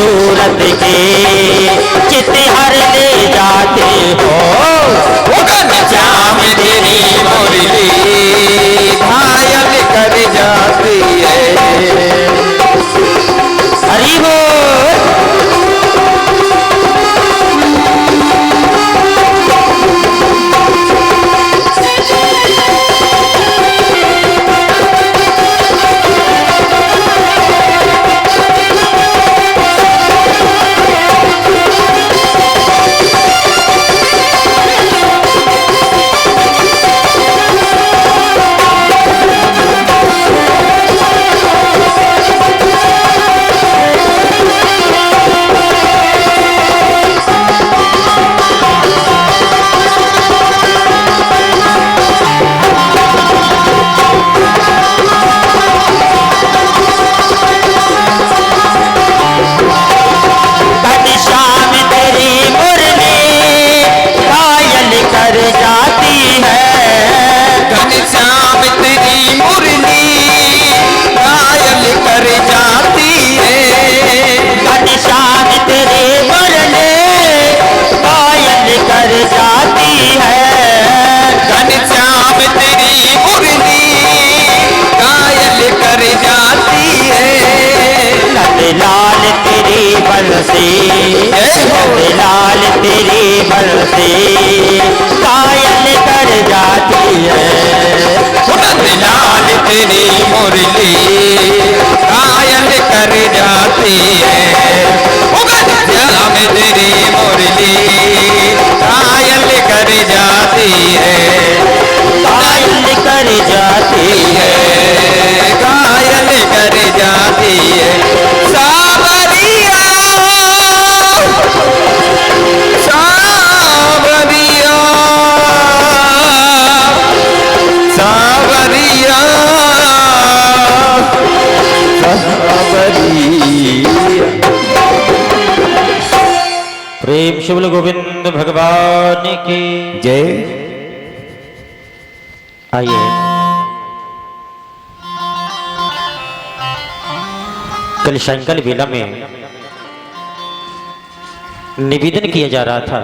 सूरत के चित हर ले जाते हो। घनश्याम तेरी मुरली घायल कर जाती है। हरि बोल। लाल तेरी बरसे कायल कर जाती है। लाल तेरी मुरली कायल कर जाती है। घनश्याम तेरी मुरली कायल कर जाती है। कायल कर जाती है। कायल कर जाती है। सावरिया सावरिया सावरिया सावरिया। प्रेम शिवल गोविंद भगवान की जय। आइए कल सायंकाल बेला में निवेदन किया जा रहा था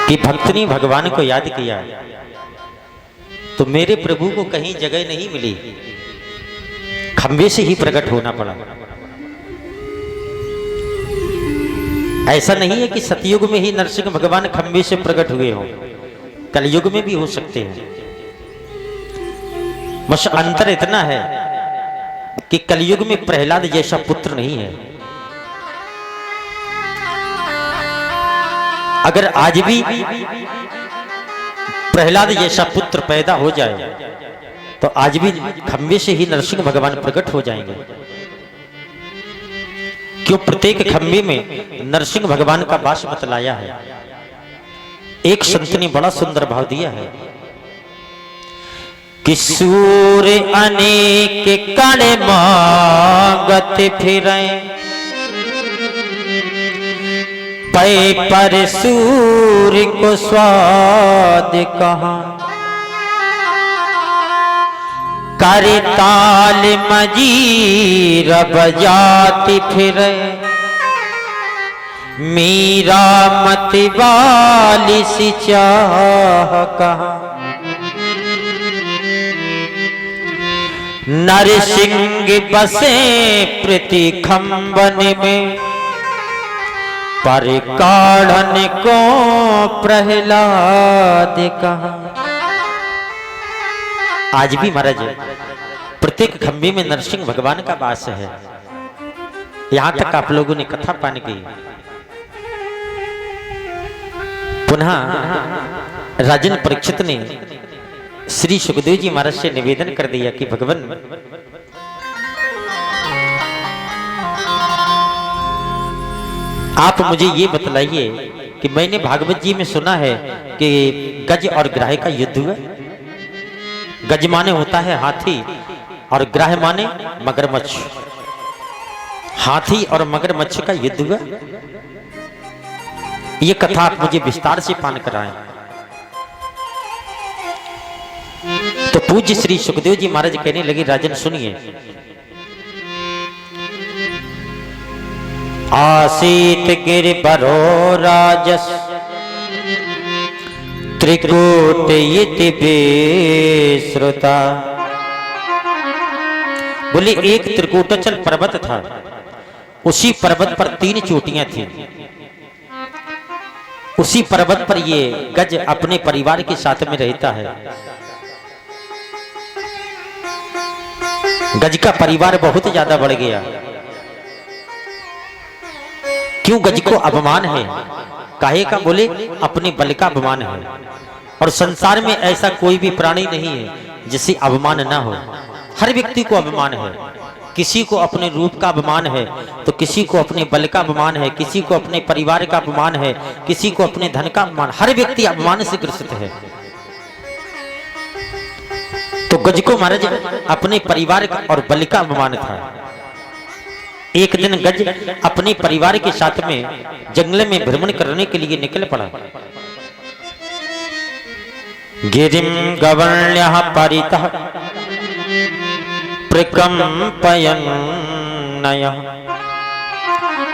कि भक्त ने भगवान को याद किया तो मेरे प्रभु को कहीं जगह नहीं मिली, खंबे से ही प्रकट होना पड़ा। ऐसा नहीं है कि सतयुग में ही नरसिंह भगवान खंबे से प्रकट हुए हों, कलयुग में भी हो सकते हैं। बस अंतर इतना है कि कलयुग में प्रहलाद जैसा पुत्र नहीं है। अगर आज भी प्रहलाद जैसा पुत्र पैदा हो जाए तो आज भी खंबे से ही नरसिंह भगवान प्रकट हो जाएंगे। क्यों? प्रत्येक खंबे में नरसिंह भगवान का वास बतलाया है। एक संत ने बड़ा सुंदर भाव दिया है कि सूर्य अनेक कण मांगत फिरे, पै पर सूर्य को स्वाद कहाँ, करे ताल मजीर बजाती फिरे, मीरा मत वाली सी चाह कहाँ। नरसिंह बसे प्रति खंबन में, पर काढ़न को प्रहलाद कहा। आज भी महाराज प्रत्येक खंबे में नरसिंह भगवान का वास है। यहां तक आप लोगों ने कथा पान की। पुनः राजन परीक्षित ने श्री सुखदेव जी महाराज से निवेदन कर दिया कि भगवान आप मुझे ये बतलाइए कि मैंने भागवत जी में सुना है कि गज और ग्राह का युद्ध हुआ। गज माने होता है हाथी और ग्राह माने मगरमच्छ। हाथी और मगरमच्छ का युद्ध हुआ। ये कथा आप मुझे विस्तार से पान कराएं। तो पूज्य श्री सुखदेव जी महाराज कहने लगे, राजन सुनिए, आसीत गिरिवरो राजस त्रिकूट इति विश्रुता। बोले एक त्रिकूटाचल पर्वत था, उसी पर्वत पर 3 चोटियां थी। उसी पर्वत पर ये गज अपने परिवार के साथ में रहता है। गज का परिवार बहुत ज्यादा बढ़ गया। क्यों? गज को अपमान है। काहे का? बोले अपने बल का अपमान है। और संसार में ऐसा कोई भी प्राणी नहीं है जिसे अपमान ना हो। हर व्यक्ति को अपमान है। किसी को अपने रूप का अपमान है, तो किसी को अपने बल का अपमान है, किसी को अपने परिवार का अपमान है, किसी को अपने धन का अपमान। हर व्यक्ति अपमान से ग्रसित है। तो गज को महाराज अपने परिवार का और बल का अपमान था। एक दिन गज अपने परिवार के साथ में जंगल में भ्रमण करने के लिए निकल पड़ा। गिरिम गवर्ण्यः परितः प्रकंपयन्नयः।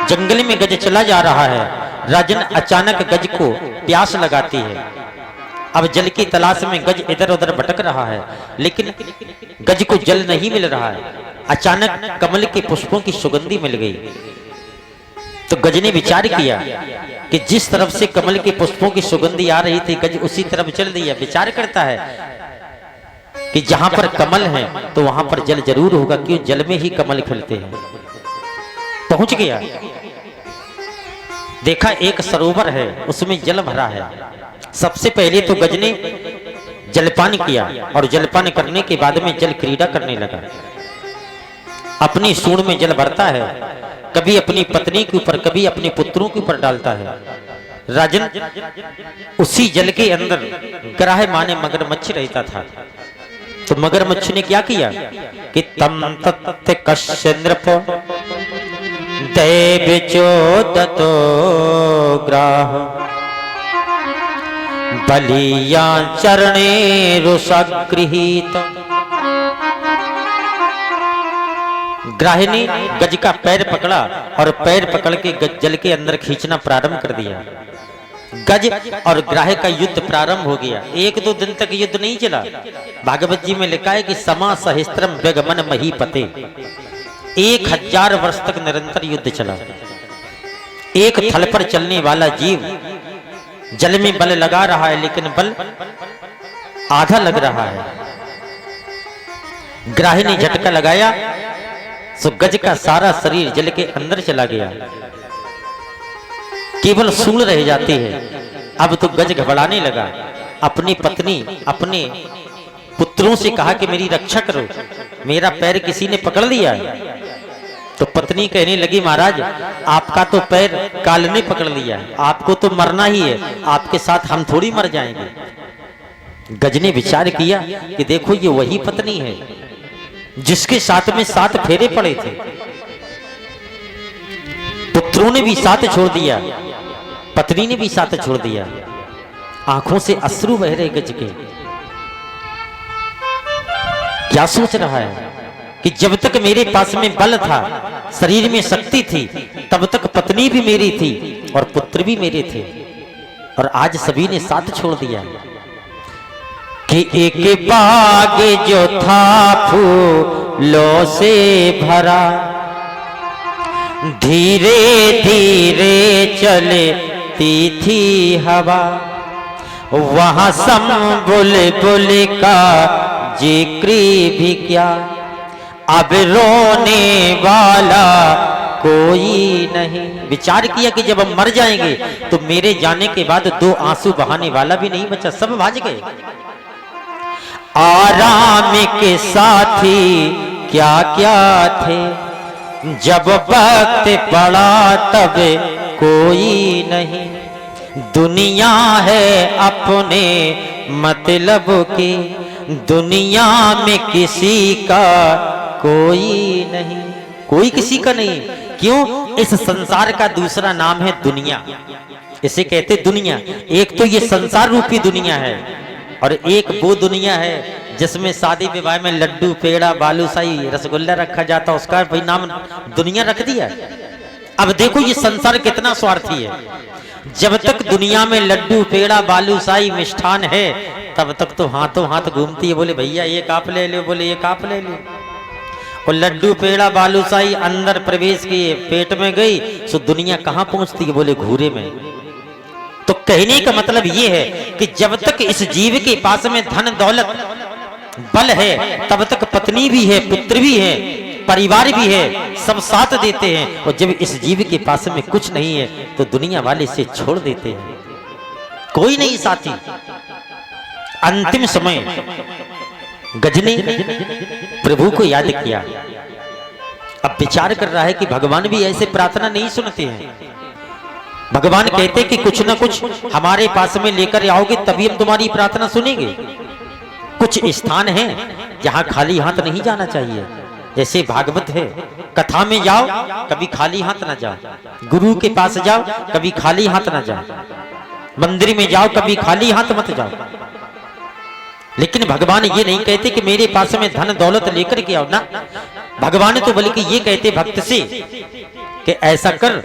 जंगल में गज चला जा रहा है। राजन अचानक गज को प्यास लगाती है। अब जल की तलाश में गज इधर उधर भटक रहा है, लेकिन गज को जल नहीं मिल रहा है। अचानक कमल के पुष्पों की सुगंधी मिल गई। तो गज ने विचार किया कि जिस तरफ से कमल के पुष्पों की सुगंधी आ रही थी, गज उसी तरफ चल दिया। विचार करता है कि जहां पर कमल है तो वहां पर जल जरूर होगा, क्यों? जल में ही कमल खिलते हैं। पहुंच गया, देखा एक सरोवर है, उसमें जल भरा है। सबसे पहले तो गज ने जलपान किया और जलपान करने के बाद में जल क्रीड़ा करने लगा। अपनी सूंड में जल भरता है, कभी अपनी पत्नी के ऊपर, कभी अपने पुत्रों के ऊपर डालता है। राजन उसी जल के अंदर ग्राह माने मगरमच्छ रहता था। तो मगरमच्छ ने क्या किया कि तम तत्ते कश्य नृप दैवचोदतो ग्राह बलिया चरणे रुषगृहीत। ग्राह ने गज का पैर पकड़ा और पैर पकड़ के जल के अंदर खींचना प्रारंभ कर दिया। गज और ग्राह का युद्ध प्रारंभ हो गया। 1-2 दिन तक युद्ध नहीं चला। भागवत जी में लिखा है कि समा सहस्त्रम व्यगमन महीपते। 1000 वर्ष तक निरंतर युद्ध चला। एक थल पर चलने वाला जीव जल में बल लगा रहा है, लेकिन बल आधा लग रहा है। ग्राह ने झटका लगाया तो गज का सारा शरीर जल के अंदर चला गया। केवल सूंड रह जाती है। अब तो गज घबराने लगा। अपनी पत्नी, अपने पुत्रों से कहा कि मेरी रक्षा करो, मेरा पैर किसी ने पकड़ लिया है। तो पत्नी कहने लगी, महाराज आपका तो पैर काल ने पकड़ लिया है, आपको तो मरना ही है, आपके साथ हम थोड़ी मर जाएंगे। गज ने विचार किया कि देखो ये वही पत्नी है जिसके साथ में 7 फेरे पड़े थे। पुत्रों ने भी साथ छोड़ दिया, पत्नी ने भी साथ छोड़ दिया। आंखों से अश्रु बह रहे गज के। क्या सोच रहा है कि जब तक मेरे पास में बल था, शरीर में शक्ति थी, तब तक पत्नी भी मेरी थी और पुत्र भी मेरे थे, और आज सभी ने साथ छोड़ दिया। कि एक बाग जो था फूलों से भरा, धीरे धीरे चलती थी हवा, वहां सम बुलबुल का जिक्र भी क्या, अब रोने वाला कोई नहीं। विचार किया कि जब हम मर जाएंगे तो मेरे जाने के बाद 2 आंसू बहाने वाला भी नहीं बचा, सब भाग गए। आराम के साथी क्या क्या थे, जब वक्त पड़ा तब कोई नहीं। दुनिया है अपने मतलब की, दुनिया में किसी का कोई नहीं। कोई किसी का नहीं। क्यों? इस संसार का दूसरा नाम है दुनिया। इसे कहते दुनिया। एक तो ये संसार रूपी दुनिया है, और एक वो दुनिया है जिसमें शादी विवाह में लड्डू पेड़ा बालूशाही रसगुल्ला रखा जाता, उसका भाई नाम दुनिया रख दिया। अब देखो ये संसार कितना स्वार्थी है। जब तक दुनिया में लड्डू पेड़ा बालूशाही मिष्ठान है, तब तक तो हाथों हाथ घूमती है, बोले भैया एक आप ले लो, बोले एक आप ले लो। और लड्डू पेड़ा बालूशाही अंदर प्रवेश किए, पेट में गई, सो दुनिया कहाँ पहुंचती है, बोले घूरे में। तो कहने का मतलब ये है कि जब तक इस जीव के पास में धन दौलत बल है, तब तक पत्नी भी है, पुत्र भी है, परिवार भी है, सब साथ देते हैं। और जब इस जीव के पास में कुछ नहीं है, तो दुनिया वाले इसे छोड़ देते हैं, कोई नहीं साथी। अंतिम समय गज ने प्रभु को याद किया। अब विचार कर रहा है कि भगवान भी ऐसे प्रार्थना नहीं सुनते हैं। भगवान कहते कि कुछ ना कुछ हमारे पास में लेकर आओगे तभी हम तुम्हारी प्रार्थना सुनेंगे। कुछ स्थान हैं जहां खाली हाथ नहीं जाना चाहिए। जैसे भागवत है, कथा में जाओ कभी खाली हाथ ना जाओ, गुरु के पास जाओ कभी खाली हाथ ना जाओ, मंदिर में जाओ कभी खाली हाथ मत जाओ। लेकिन भगवान ये नहीं कहते कि मेरे पास में धन दौलत लेकर के आओ ना। भगवान तो बल्कि ये कहते भक्त से कि ऐसा कर,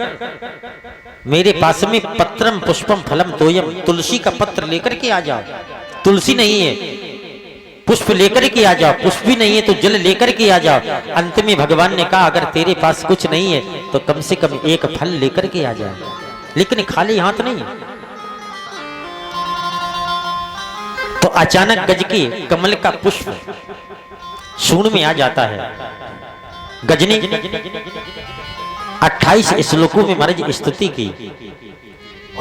मेरे पास में पत्रम पुष्पम फलम तोयम, तुलसी का पत्र लेकर के आ जाओ। तुलसी नहीं है, पुष्प लेकर के आ जाओ, पुष्प भी नहीं है तो जल लेकर के आ जाओ। अंत में भगवान ने कहा अगर तेरे पास कुछ नहीं है तो कम से कम एक फल लेकर के आ जाओ, लेकिन खाली हाथ नहीं। तो अचानक गज के कमल का पुष्प सूंड में आ जाता है। गज ने 28 श्लोकों में महाराज स्तुति की।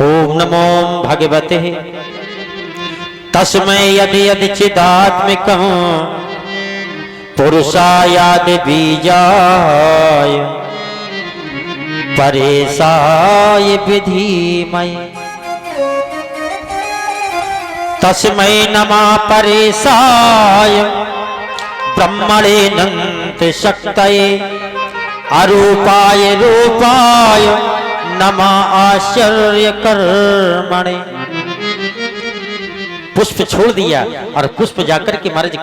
ओम नमो भगवते तस्मै यदि यदि चिदात्मिकं पुरुषायादि बीजाय परेशाय विधिमय। तस्मै नमः परेशाय ब्रह्मणे नन्त शक्तये अरूपाय रूपाय नमः आश्चर्य कर्मणे। पुष्प छोड़ दिया और पुष्प जाकर के महाराज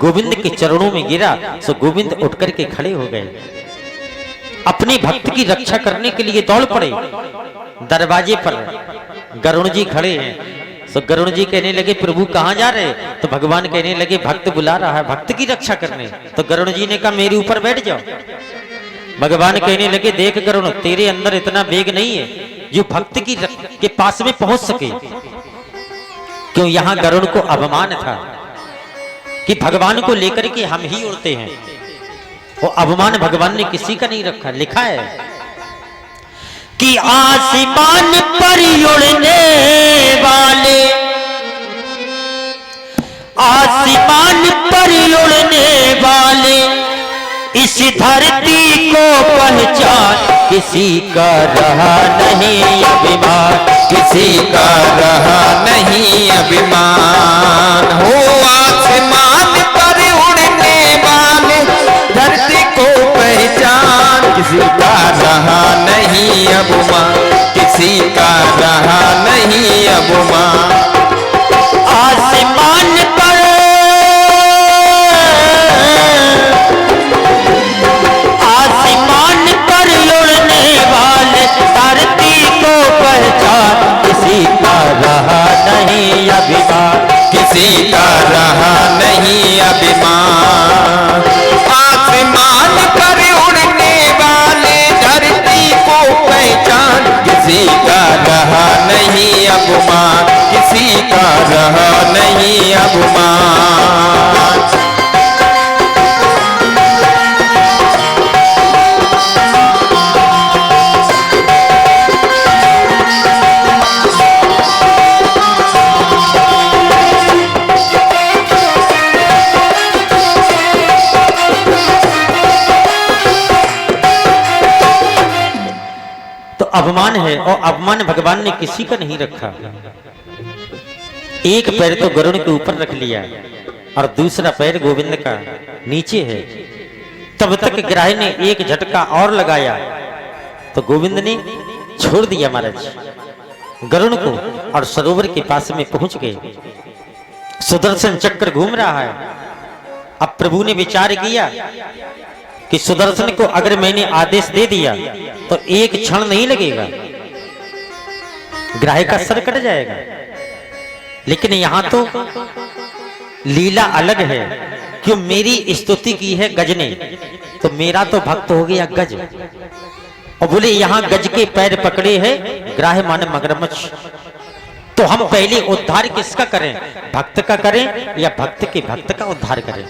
गोविंद के चरणों में गिरा। सो गोविंद उठकर के खड़े हो गए, अपने भक्त की रक्षा करने के लिए दौड़ पड़े। दरवाजे पर गरुण जी खड़े हैं। सो गरुण जी कहने लगे प्रभु कहाँ जा रहे? तो भगवान कहने लगे भक्त बुला रहा है भक्त की रक्षा करने। तो गरुण जी ने कहा मेरे ऊपर बैठ जाओ। भगवान कहने लगे देख गरुण, तेरे अंदर इतना वेग नहीं है जो भक्त के पास में पहुंच सके। क्यों? यहां गरुड़ को अभिमान था कि भगवान को लेकर के हम ही उड़ते हैं। वो अभिमान भगवान ने किसी का नहीं रखा। लिखा है कि आसमान पर उड़ने वाले, आसमान पर उड़ने वाले इस धरती को पहचान, किसी का रहा नहीं अभिमान, किसी का रहा नहीं अभिमान। हो आसमान पर उड़ने वाले धरती को पहचान, किसी का रहा नहीं अभिमान, किसी का रहा नहीं अभिमान। आसमान पर उड़ने वाले धरती को पहचान, किसी का रहा नहीं अभिमान, किसी का रहा नहीं अभिमान। आसमान पर उड़ने वाले धरती को पहचान, किसी का रहा नहीं अभिमान, किसी का रहा नहीं अभिमान। अभिमान है और अभिमान भगवान ने किसी का नहीं रखा। एक पैर तो गरुड़ के ऊपर रख लिया और दूसरा पैर गोविंद का नीचे है। तब तक ग्राह ने एक झटका और लगाया तो गोविंद ने छोड़ दिया महाराज गरुड़ को और सरोवर के पास में पहुंच गए। सुदर्शन चक्र घूम रहा है, अब प्रभु ने विचार किया कि सुदर्शन को अगर मैंने आदेश दे दिया तो एक क्षण नहीं लगेगा, ग्राह का सर कट जाएगा। लेकिन यहां तो लीला अलग है, क्यों मेरी स्तुति की है गज ने, तो मेरा तो भक्त हो गया गज। और बोले यहां गज के पैर पकड़े हैं, ग्राह माने मगरमच्छ। तो हम पहले उद्धार किसका करें, भक्त का करें या भक्त के भक्त का उद्धार करें?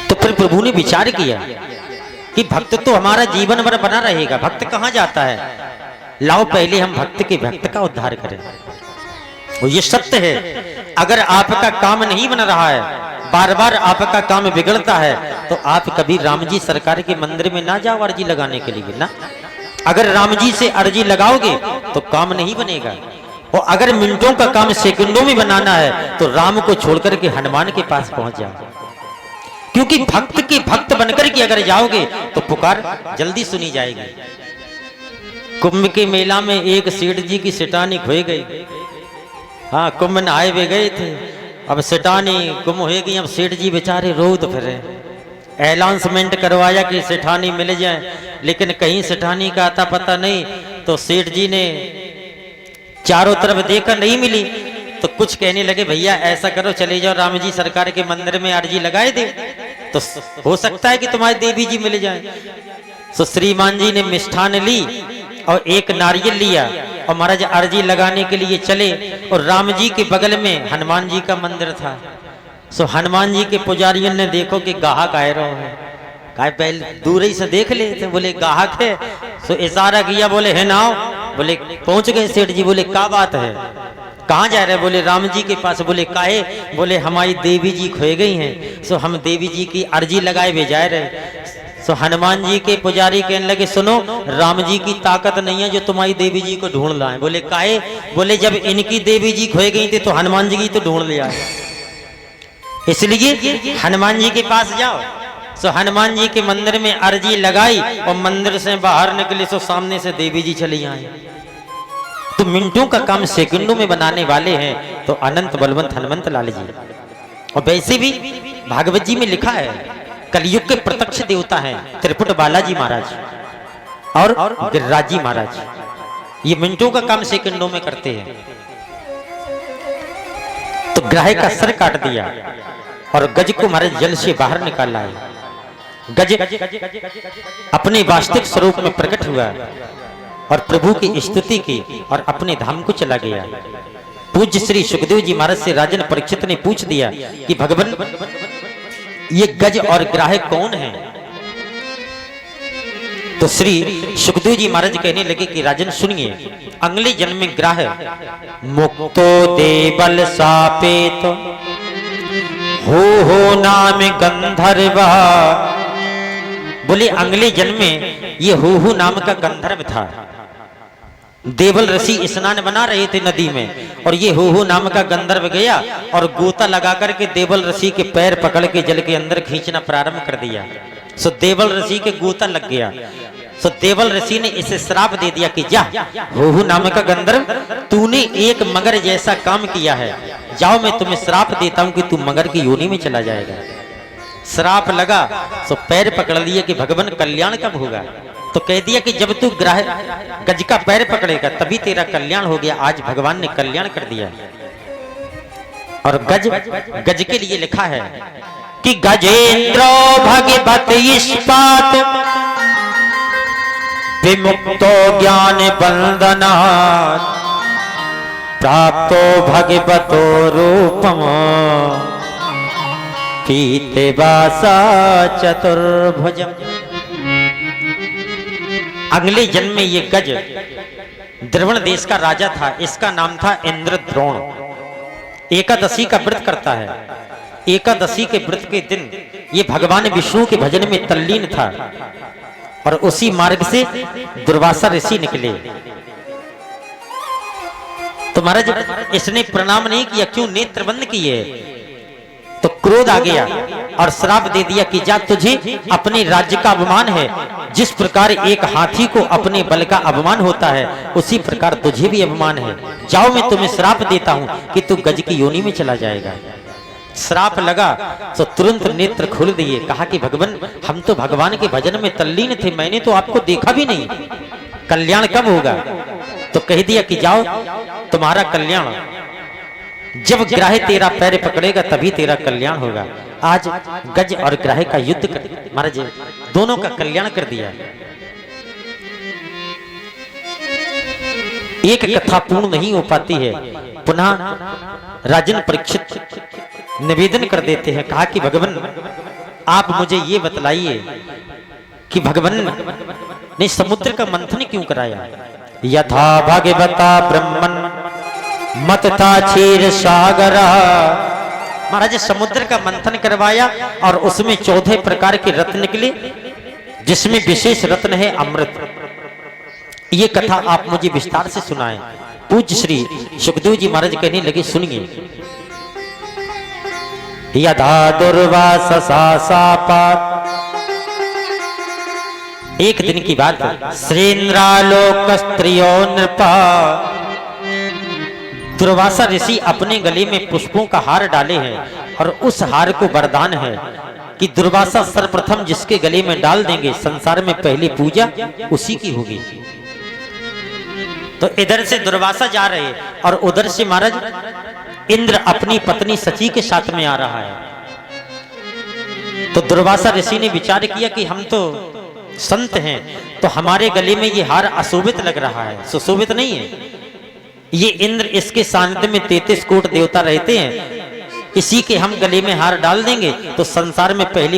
तो फिर प्रभु ने विचार किया कि भक्त तो हमारा जीवन भर बना रहेगा, भक्त कहां जाता है, लाओ पहले हम भक्त के भक्त का उद्धार करें। और ये सत्य है, अगर आपका काम नहीं बन रहा है, बार बार आपका काम बिगड़ता है, तो आप कभी राम जी सरकार के मंदिर में ना जाओ अर्जी लगाने के लिए ना। अगर राम जी से अर्जी लगाओगे तो काम नहीं बनेगा, और अगर मिनटों का काम सेकंडों में बनाना है तो राम को छोड़कर के हनुमान के पास पहुंच जाओ। क्योंकि भक्त के भक्त बनकर के अगर जाओगे तो पुकार जल्दी सुनी जाएगी। कुंभ के मेला में एक सेठ जी की सेठानी खोई गई। हाँ, कुंभ नहाए वे गए थे, अब सेठानी गुम हो गई। अब सेठ जी बेचारे रोद फिरे, अनाउंसमेंट करवाया कि सेठानी मिल जाए, लेकिन कहीं सेठानी का आता पता नहीं। तो सेठ जी ने चारों तरफ देखा, नहीं मिली, तो कुछ कहने लगे भैया ऐसा करो, चले जाओ राम जी सरकार के मंदिर में अर्जी लगाए दे, तो हो सकता है कि तुम्हारी देवी जी मिल जाए। तो श्रीमान जी ने मिष्ठान ली और एक नारियल लिया और महाराज अर्जी लगाने के लिए चले। और राम जी के बगल में हनुमान जी का मंदिर था। सो हनुमान जी के पुजारियों ने देखो कि गाहक आए रहो है, कहा पहले दूर ही से देख ले, तो बोले गाहक है। सो इशारा किया, बोले है ना, बोले पहुंच गए। सेठ जी बोले क्या बात है, कहाँ जा रहे? बोले राम जी के पास। बोले काहे? बोले हमारी देवी जी खोए गई हैं, सो हम देवी जी की अर्जी लगाए वे जा रहे। सो हनुमान जी के पुजारी कहने लगे, सुनो राम जी की ताकत नहीं है जो तुम्हारी देवी जी को ढूंढ लाए। बोले काहे? बोले जब इनकी देवी जी खोए गई थी तो हनुमान जी की तो ढूंढ लिया है, इसलिए हनुमान जी के पास जाओ। सो हनुमान जी के मंदिर में अर्जी लगाई और मंदिर से बाहर निकले, सो सामने से देवी जी चली आई। तो मिनटों का काम सेकंडों में बनाने वाले हैं तो अनंत बलवंत हनुमंत लाल जी। और वैसे भी भागवत जी में लिखा है, कलयुग के प्रत्यक्ष देवता हैं त्रिपुट बालाजी महाराज और गिरिराज जी महाराज। ये मिनटों का काम सेकंडों में करते हैं। तो ग्राह का सर काट दिया और गज को महाराज जल से बाहर निकाला है। गज अपने वास्तविक स्वरूप में प्रकट हुआ और प्रभु की स्तुति की और अपने धाम को चला गया। पूज्य श्री सुखदेव जी महाराज से राजन परीक्षित ने पूछ दिया कि भगवान ये गज और ग्राह कौन है? तो श्री सुखदेव जी महाराज कहने लगे कि राजन सुनिए, अगले जन्म में ग्राह मुक्तो देवल सापेत हो नाम गंधर्व। बोले अगले जन्म में ये हो नाम का गंधर्व था। देवल ऋषि स्नान बना रहे थे नदी में और ये हो नाम का गंधर्व गया और गोता लगा करके देवल ऋषि के पैर पकड़ के जल के अंदर खींचना प्रारंभ कर दिया। सो देवल ऋषि के गोता लग गया। सो देवल ऋषि ने इसे श्राप दे दिया कि जा हो नाम का गंधर्व, तूने एक मगर जैसा काम किया है, जाओ मैं तुम्हें श्राप देता हूं कि तू मगर की योनि में चला जाएगा। श्राप लगा सो पैर पकड़ लिए कि भगवान कल्याण कब होगा? तो कह दिया कि जब तू ग्राह गज का पैर पकड़ेगा तभी तेरा कल्याण हो गया। आज भगवान ने कल्याण कर दिया। और गज के लिए लिखा है कि गजेंद्रो भगवत इस्पात विमुक्तो ज्ञान बंधनात् प्राप्तो भगवतो रूपम पीते वासा चतुर्भुजम। अगले जन्म में ये गज द्रवण देश का राजा था। इसका नाम था इंद्रद्रोण। एकादशी का व्रत करता है। एकादशी के व्रत के दिन ये भगवान विष्णु के भजन में तल्लीन था और उसी मार्ग से दुर्वासा ऋषि निकले। तो महाराज इसने प्रणाम नहीं किया, क्यों? नेत्र बंद किए। तो क्रोध आ गया और श्राप दे दिया कि जा तुझे अपने राज्य का अभिमान है, जिस प्रकार एक हाथी को अपने बल का अपमान होता है, उसी प्रकार तुझे भी अपमान है। जाओ, मैं तुम्हें श्राप देता हूं कि तू गज की योनि में चला जाएगा। श्राप लगा तो तुरंत नेत्र खोल दिए। कहा कि भगवान, हम तो भगवान के भजन में तल्लीन थे, मैंने तो आपको देखा भी नहीं, कल्याण कब होगा? तो कह दिया कि जाओ, तुम्हारा कल्याण जब ग्राह तेरा पैर पकड़ेगा तभी तेरा कल्याण होगा। आज गज और ग्राह का युद्ध कर महाराज दोनों का कल्याण कर दिया। एक कथा पूर्ण नहीं हो पाती है, पुनः राजन परीक्षित निवेदन कर देते हैं। कहा कि भगवान, आप मुझे ये बतलाइए कि भगवान ने समुद्र का मंथन क्यों कराया? यथा भागवता ब्रह्मन मतथा क्षीर सागरा। महाराज समुद्र का मंथन करवाया और उसमें 14 प्रकार के रत्न निकले, जिसमें विशेष रत्न है अमृत। ये कथा आप मुझे विस्तार से सुनाएं। पूज्य श्री सुखदेव जी महाराज कहने लगे, सुनिए। यथा दुर्वासा शापात्, एक दिन की बात है। श्रेन्द्रालोक स्त्रियो नृपा, दुर्वासा ऋषि अपने गले में पुष्पों का हार डाले हैं और उस हार को वरदान है कि दुर्वासा सर्वप्रथम जिसके गले में डाल देंगे, संसार में पहली पूजा उसी की होगी। तो इधर से दुर्वासा जा रहे और उधर से महाराज इंद्र अपनी पत्नी सची के साथ में आ रहा है। तो दुर्वासा ऋषि ने विचार किया कि हम तो संत हैं, तो हमारे गले में ये हार अशोभित लग रहा है, सुशोभित नहीं है। ये इंद्र, इसके सानिध्य में 33 कोट देवता रहते हैं, इसी के हम गले में हार डाल देंगे तो संसार में पहली